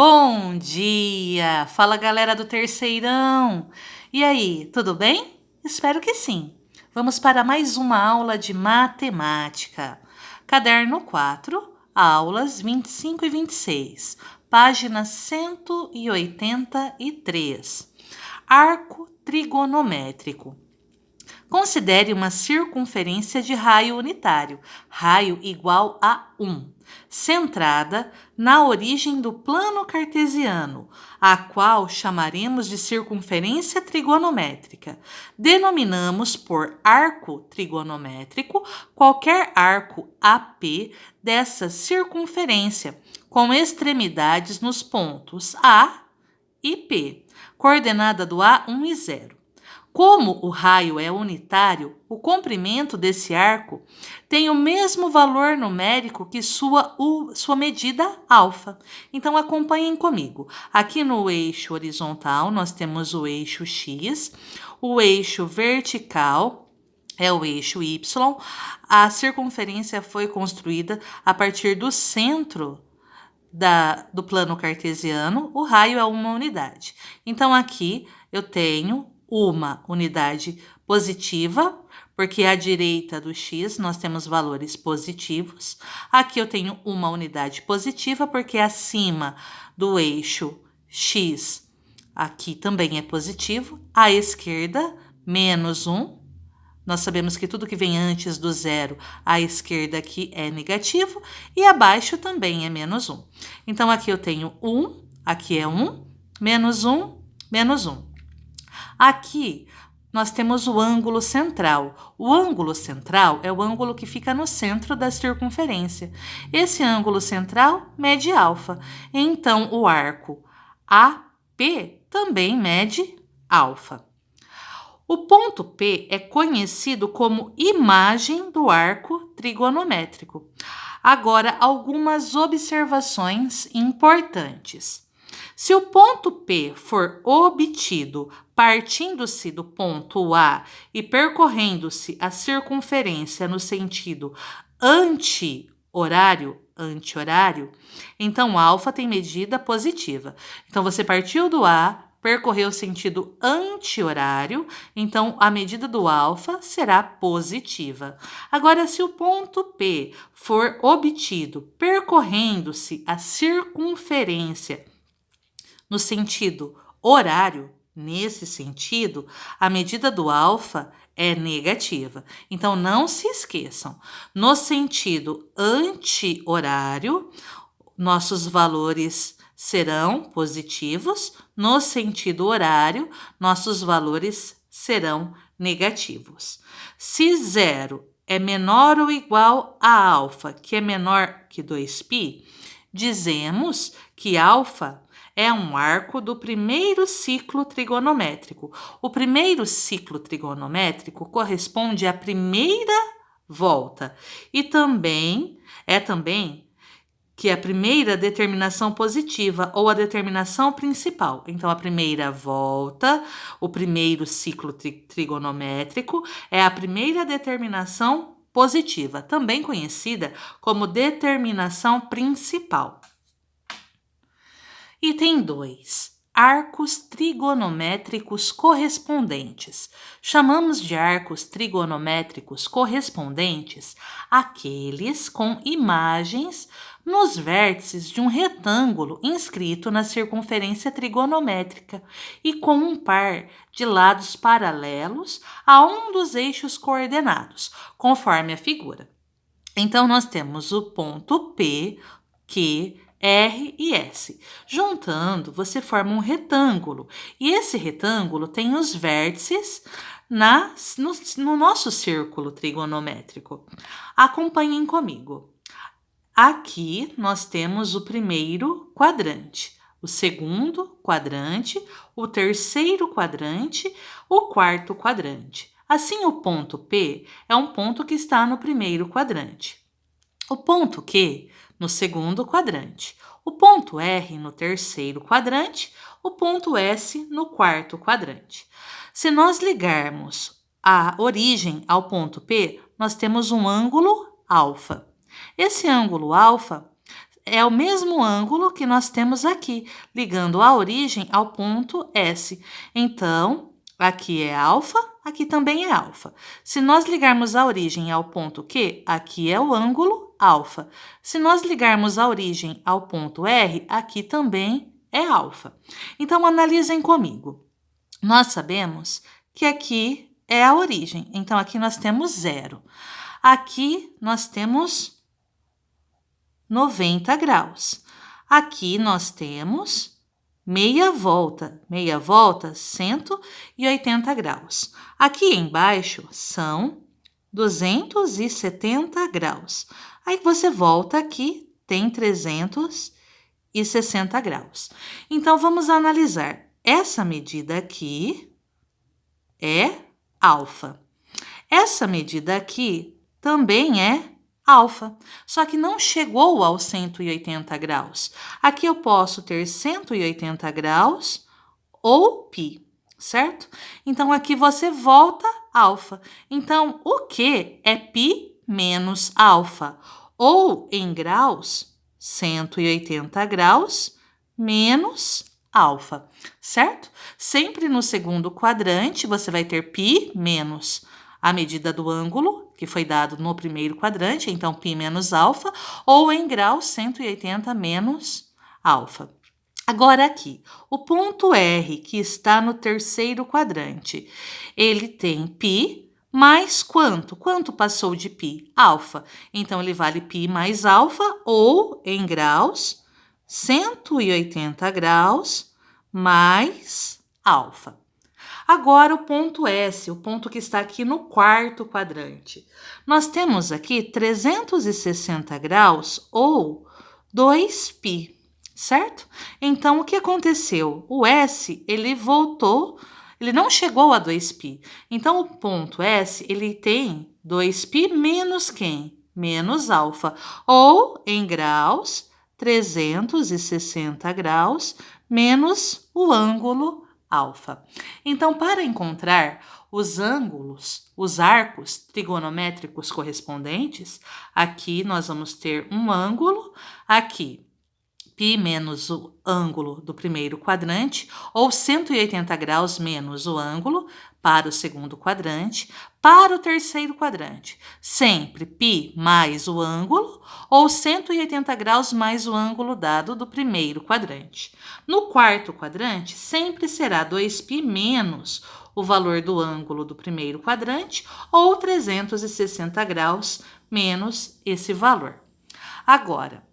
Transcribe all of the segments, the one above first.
Bom dia! Fala galera do terceirão! E aí, tudo bem? Espero que sim. Vamos para mais uma aula de matemática. Caderno 4, aulas 25 e 26, página 183. Arco trigonométrico. Considere uma circunferência de raio unitário, raio igual a 1, centrada na origem do plano cartesiano, a qual chamaremos de circunferência trigonométrica. Denominamos por arco trigonométrico qualquer arco AP dessa circunferência, com extremidades nos pontos A e P, coordenada do A 1 e 0. Como o raio é unitário, o comprimento desse arco tem o mesmo valor numérico que sua medida alfa. Então, acompanhem comigo. Aqui no eixo horizontal, nós temos o eixo X, o eixo vertical é o eixo Y. A circunferência foi construída a partir do centro do plano cartesiano. O raio é uma unidade. Então, aqui eu tenho uma unidade positiva, porque à direita do x nós temos valores positivos. Aqui eu tenho uma unidade positiva, porque acima do eixo x, aqui também é positivo. À esquerda, menos 1. Nós sabemos que tudo que vem antes do zero, à esquerda aqui é negativo, e abaixo também é menos 1. Então, aqui eu tenho 1, aqui é 1, menos 1, menos 1. Aqui, nós temos o ângulo central. O ângulo central é o ângulo que fica no centro da circunferência. Esse ângulo central mede alfa. Então, o arco AP também mede alfa. O ponto P é conhecido como imagem do arco trigonométrico. Agora, algumas observações importantes. Se o ponto P for obtido partindo-se do ponto A e percorrendo-se a circunferência no sentido anti-horário, então alfa tem medida positiva. Então, você partiu do A, percorreu o sentido anti-horário, então a medida do alfa será positiva. Agora, se o ponto P for obtido percorrendo-se a circunferência no sentido horário, nesse sentido, a medida do alfa é negativa. Então, não se esqueçam, no sentido anti-horário, nossos valores serão positivos, no sentido horário, nossos valores serão negativos. Se zero é menor ou igual a alfa, que é menor que 2π, dizemos que alfa é um arco do primeiro ciclo trigonométrico. O primeiro ciclo trigonométrico corresponde à primeira volta e também que é a primeira determinação positiva ou a determinação principal. Então, a primeira volta, o primeiro ciclo trigonométrico, é a primeira determinação positiva, também conhecida como determinação principal. Item 2. Arcos trigonométricos correspondentes. Chamamos de arcos trigonométricos correspondentes aqueles com imagens nos vértices de um retângulo inscrito na circunferência trigonométrica e com um par de lados paralelos a um dos eixos coordenados, conforme a figura. Então, nós temos o ponto P, Q, R e S. Juntando, você forma um retângulo. E esse retângulo tem os vértices no nosso círculo trigonométrico. Acompanhem comigo. Aqui nós temos o primeiro quadrante, o segundo quadrante, o terceiro quadrante, o quarto quadrante. Assim, o ponto P é um ponto que está no primeiro quadrante. O ponto Q no segundo quadrante, o ponto R no terceiro quadrante, o ponto S no quarto quadrante. Se nós ligarmos a origem ao ponto P, nós temos um ângulo alfa. Esse ângulo alfa é o mesmo ângulo que nós temos aqui, ligando a origem ao ponto S. Então, aqui é alfa, aqui também é alfa. Se nós ligarmos a origem ao ponto Q, aqui é o ângulo alfa. Se nós ligarmos a origem ao ponto R, aqui também é alfa. Então, analisem comigo. Nós sabemos que aqui é a origem. Então, aqui nós temos 0. Aqui nós temos 90 graus. Aqui nós temos meia volta. Meia volta, 180 graus. Aqui embaixo são 270 graus. Aí você volta aqui, tem 360 graus. Então, vamos analisar. Essa medida aqui é alfa. Essa medida aqui também é alfa, só que não chegou aos 180 graus. Aqui eu posso ter 180 graus ou π, certo? Então, aqui você volta alfa. Então, o que é π menos alfa? Ou, em graus, 180 graus menos alfa, certo? Sempre no segundo quadrante, você vai ter π menos a medida do ângulo, que foi dado no primeiro quadrante, então π menos alfa, ou em graus 180 menos alfa. Agora aqui, o ponto R, que está no terceiro quadrante, ele tem π mais quanto? Quanto passou de π? Alfa. Então, ele vale π mais alfa, ou em graus 180 graus mais alfa. Agora, o ponto S, o ponto que está aqui no quarto quadrante. Nós temos aqui 360 graus ou 2π, certo? Então, o que aconteceu? O S, ele voltou, ele não chegou a 2π. Então, o ponto S, ele tem 2π menos quem? Menos alfa, ou em graus 360 graus menos o ângulo alfa. Então, para encontrar os ângulos, os arcos trigonométricos correspondentes, aqui nós vamos ter um ângulo, aqui π menos o ângulo do primeiro quadrante, ou 180 graus menos o ângulo para o segundo quadrante. Para o terceiro quadrante, sempre π mais o ângulo, ou 180 graus mais o ângulo dado do primeiro quadrante. No quarto quadrante, sempre será 2π menos o valor do ângulo do primeiro quadrante, ou 360 graus menos esse valor. Agora,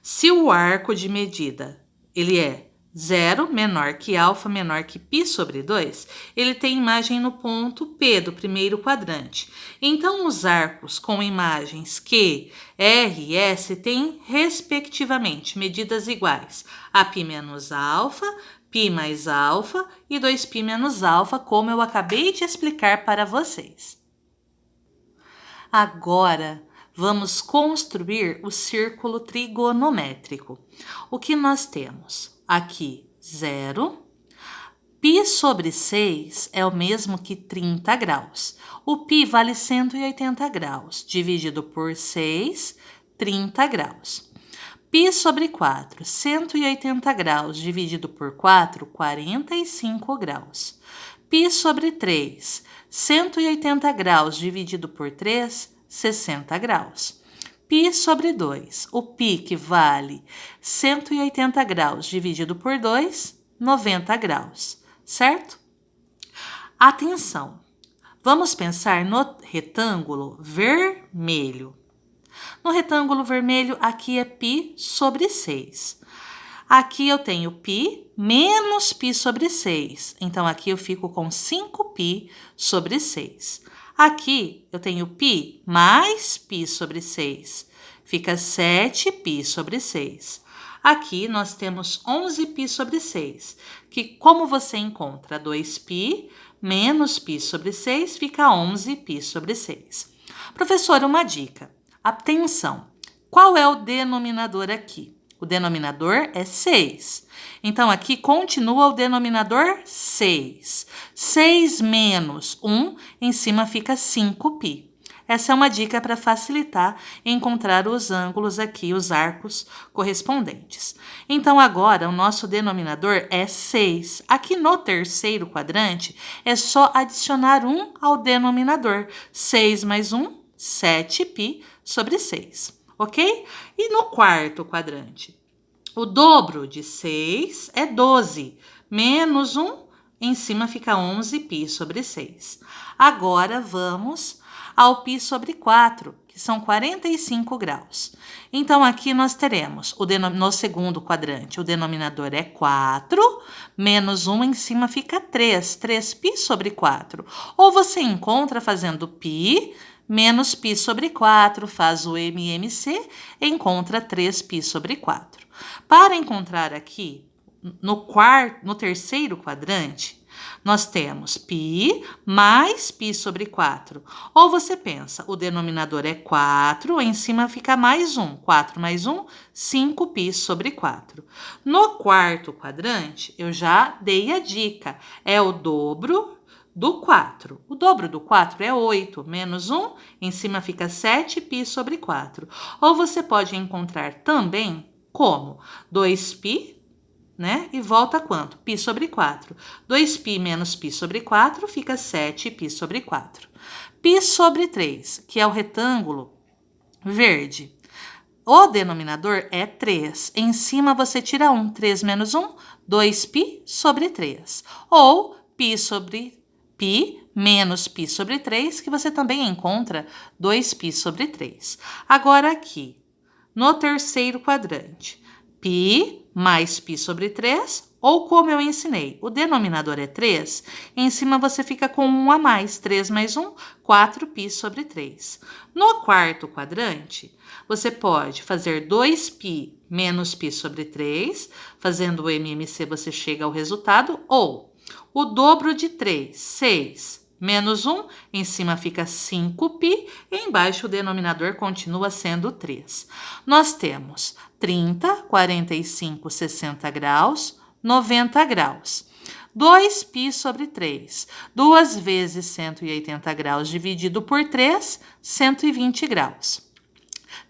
se o arco de medida ele é 0 menor que alfa menor que π sobre 2, ele tem imagem no ponto P do primeiro quadrante. Então, os arcos com imagens Q, R e S têm, respectivamente, medidas iguais a π menos alfa, π mais alfa e 2π menos alfa, como eu acabei de explicar para vocês. Agora, vamos construir o círculo trigonométrico. O que nós temos? Aqui, 0. Π sobre 6 é o mesmo que 30 graus. O π vale 180 graus. Dividido por 6, 30 graus. Π sobre 4, 180 graus. Dividido por 4, 45 graus. Π sobre 3, 180 graus. Dividido por 3, 60 graus. Π sobre 2, o π que vale 180 graus dividido por 2, 90 graus, certo? Atenção, vamos pensar no retângulo vermelho. No retângulo vermelho, aqui é π sobre 6. Aqui eu tenho π menos π sobre 6, então aqui eu fico com 5π sobre 6. Aqui eu tenho π mais π sobre 6, fica 7π sobre 6. Aqui nós temos 11π sobre 6, que como você encontra 2π menos π sobre 6, fica 11π sobre 6. Professora, uma dica. Atenção, qual é o denominador aqui? O denominador é 6. Então, aqui continua o denominador 6. 6 menos 1, em cima fica 5π. Essa é uma dica para facilitar encontrar os ângulos aqui, os arcos correspondentes. Então, agora, o nosso denominador é 6. Aqui no terceiro quadrante, é só adicionar 1 ao denominador. 6 mais 1, 7π sobre 6, ok? E no quarto quadrante? O dobro de 6 é 12, menos 1, em cima fica 11π sobre 6. Agora, vamos ao π sobre 4, que são 45 graus. Então, aqui nós teremos, no segundo quadrante, o denominador é 4, menos 1 em cima fica 3, 3π sobre 4. Ou você encontra fazendo π menos π sobre 4, faz o MMC, encontra 3π sobre 4. Para encontrar aqui, no terceiro quadrante, nós temos π mais π sobre 4. Ou você pensa, o denominador é 4, em cima fica mais 1. 4 mais 1, 5π sobre 4. No quarto quadrante, eu já dei a dica, é o dobro do 4. O dobro do 4 é 8, menos 1, em cima fica 7π sobre 4. Ou você pode encontrar também como 2π, né? E volta quanto? Π sobre 4. 2π menos π sobre 4 fica 7π sobre 4. Π sobre 3, que é o retângulo verde. O denominador é 3. Em cima você tira 1. 3 menos 1, 2π sobre 3. Ou π sobre π menos π sobre 3, que você também encontra 2π sobre 3. Agora aqui, no terceiro quadrante, π mais π sobre 3, ou como eu ensinei, o denominador é 3, em cima você fica com 1 a mais, 3 mais 1, 4π sobre 3. No quarto quadrante, você pode fazer 2π menos π sobre 3, fazendo o MMC você chega ao resultado, ou o dobro de 3, 6, menos 1, em cima fica 5π, e embaixo o denominador continua sendo 3. Nós temos 30, 45, 60 graus, 90 graus. 2π sobre 3. 2 vezes 180 graus dividido por 3, 120 graus.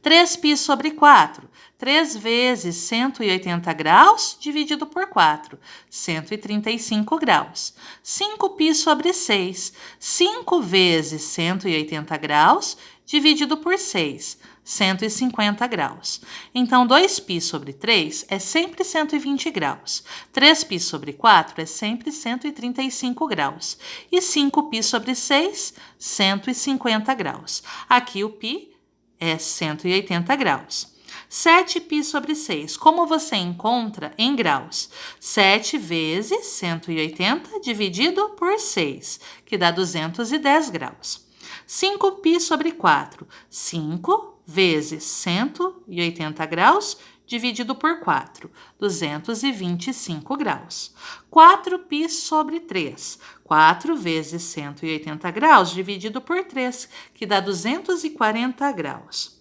3π sobre 4. 3 vezes 180 graus dividido por 4, 135 graus. 5π sobre 6. 5 vezes 180 graus dividido por 6, 150 graus. Então, 2π sobre 3 é sempre 120 graus. 3π sobre 4 é sempre 135 graus. E 5π sobre 6, 150 graus. Aqui o π é 180 graus. 7π sobre 6, como você encontra em graus? 7 vezes 180 dividido por 6, que dá 210 graus. 5π sobre 4, 5 vezes 180 graus dividido por 4, 225 graus. 4π sobre 3, 4 vezes 180 graus dividido por 3, que dá 240 graus.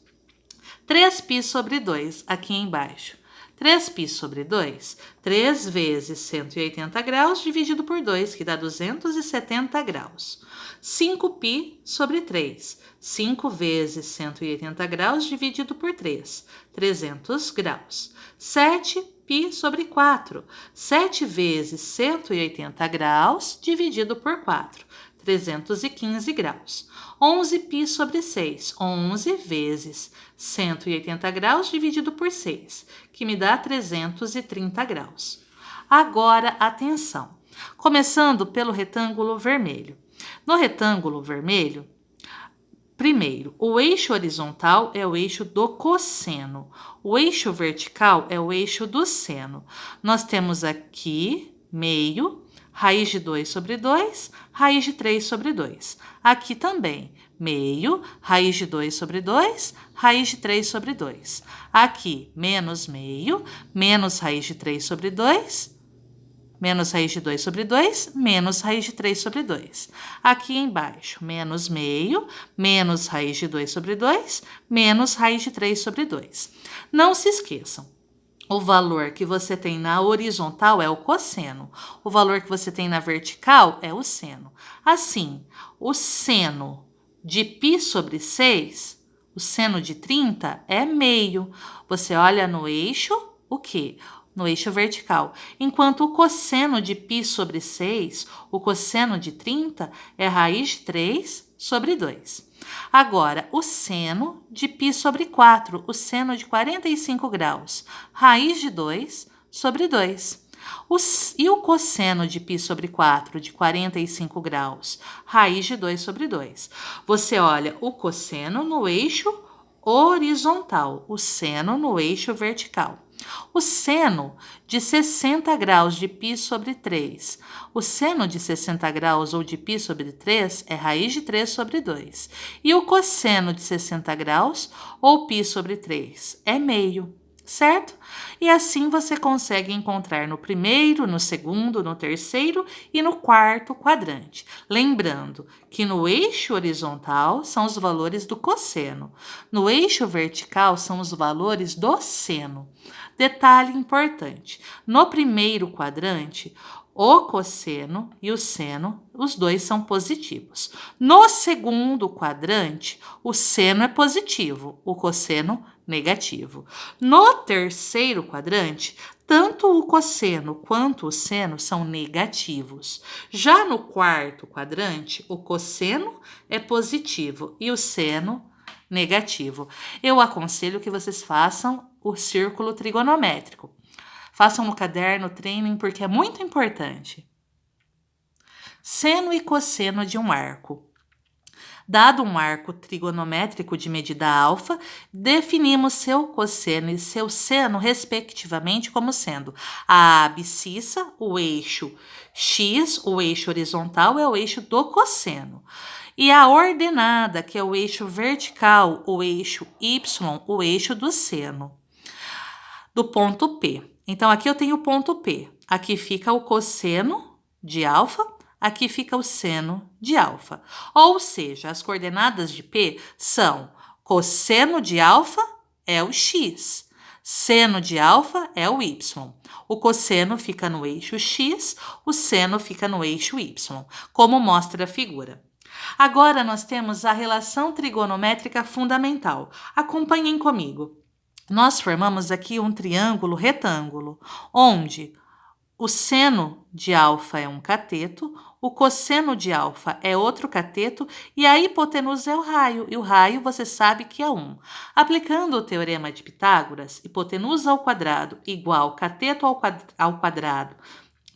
3π sobre 2, aqui embaixo. 3π sobre 2, 3 vezes 180 graus dividido por 2, que dá 270 graus. 5π sobre 3, 5 vezes 180 graus dividido por 3, 300 graus. 7π sobre 4, 7 vezes 180 graus dividido por 4, 315 graus. 11π sobre 6, 11 vezes 180 graus dividido por 6, que me dá 330 graus. Agora, atenção. Começando pelo retângulo vermelho. No retângulo vermelho, primeiro, o eixo horizontal é o eixo do cosseno. O eixo vertical é o eixo do seno. Nós temos aqui meio, raiz de 2 sobre 2, raiz de 3 sobre 2. Aqui também, meio, raiz de 2 sobre 2, raiz de 3 sobre 2. Aqui, menos meio, menos raiz de 3 sobre 2, menos raiz de 2 sobre 2, menos raiz de 3 sobre 2. Aqui embaixo, menos meio, menos raiz de 2 sobre 2, menos raiz de 3 sobre 2. Não se esqueçam. O valor que você tem na horizontal é o cosseno. O valor que você tem na vertical é o seno. Assim, o seno de π sobre 6, o seno de 30 é meio. Você olha no eixo, o quê? No eixo vertical. Enquanto o cosseno de π sobre 6, o cosseno de 30, é raiz de 3 sobre 2. Agora, o seno de π sobre 4, o seno de 45 graus, raiz de 2 sobre 2. E o cosseno de π sobre 4 de 45 graus, raiz de 2 sobre 2. Você olha o cosseno no eixo horizontal, o seno no eixo vertical. O seno de 60 graus de π sobre 3. O seno de 60 graus ou de π sobre 3 é raiz de 3 sobre 2. E o cosseno de 60 graus ou π sobre 3 é meio, certo? E assim você consegue encontrar no primeiro, no segundo, no terceiro e no quarto quadrante. Lembrando que no eixo horizontal são os valores do cosseno, no eixo vertical são os valores do seno. Detalhe importante: no primeiro quadrante, o cosseno e o seno, os dois são positivos. No segundo quadrante, o seno é positivo, o cosseno negativo. No terceiro quadrante, tanto o cosseno quanto o seno são negativos. Já no quarto quadrante, o cosseno é positivo e o seno negativo. Eu aconselho que vocês façam o círculo trigonométrico. Façam no caderno, treinem, porque é muito importante. Seno e cosseno de um arco. Dado um arco trigonométrico de medida alfa, definimos seu cosseno e seu seno, respectivamente, como sendo a abscissa, o eixo x, o eixo horizontal, é o eixo do cosseno. E a ordenada, que é o eixo vertical, o eixo y, o eixo do seno, do ponto P. Então, aqui eu tenho o ponto P. Aqui fica o cosseno de alfa, aqui fica o seno de alfa. Ou seja, as coordenadas de P são cosseno de alfa é o x, seno de alfa é o y. O cosseno fica no eixo x, o seno fica no eixo y, como mostra a figura. Agora nós temos a relação trigonométrica fundamental. Acompanhem comigo. Nós formamos aqui um triângulo retângulo, onde o seno de alfa é um cateto, o cosseno de alfa é outro cateto e a hipotenusa é o raio. E o raio você sabe que é 1. Aplicando o teorema de Pitágoras, hipotenusa ao quadrado igual cateto ao quadrado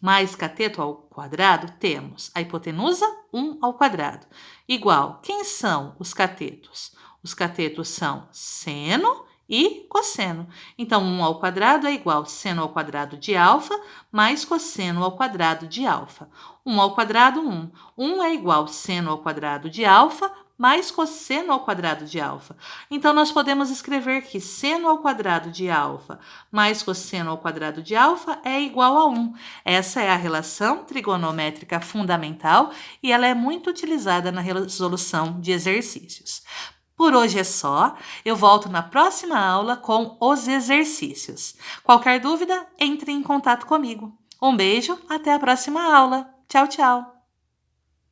mais cateto ao quadrado, temos a hipotenusa 1 ao quadrado igual. Quem são os catetos? Os catetos são seno e cosseno. Então, 1 ao quadrado é igual seno ao quadrado de alfa mais cosseno ao quadrado de alfa. 1 ao quadrado, 1. 1 é igual seno ao quadrado de alfa mais cosseno ao quadrado de alfa. Então, nós podemos escrever que seno ao quadrado de alfa mais cosseno ao quadrado de alfa é igual a 1. Essa é a relação trigonométrica fundamental e ela é muito utilizada na resolução de exercícios. Por hoje é só. Eu volto na próxima aula com os exercícios. Qualquer dúvida, entre em contato comigo. Um beijo, até a próxima aula. Tchau, tchau!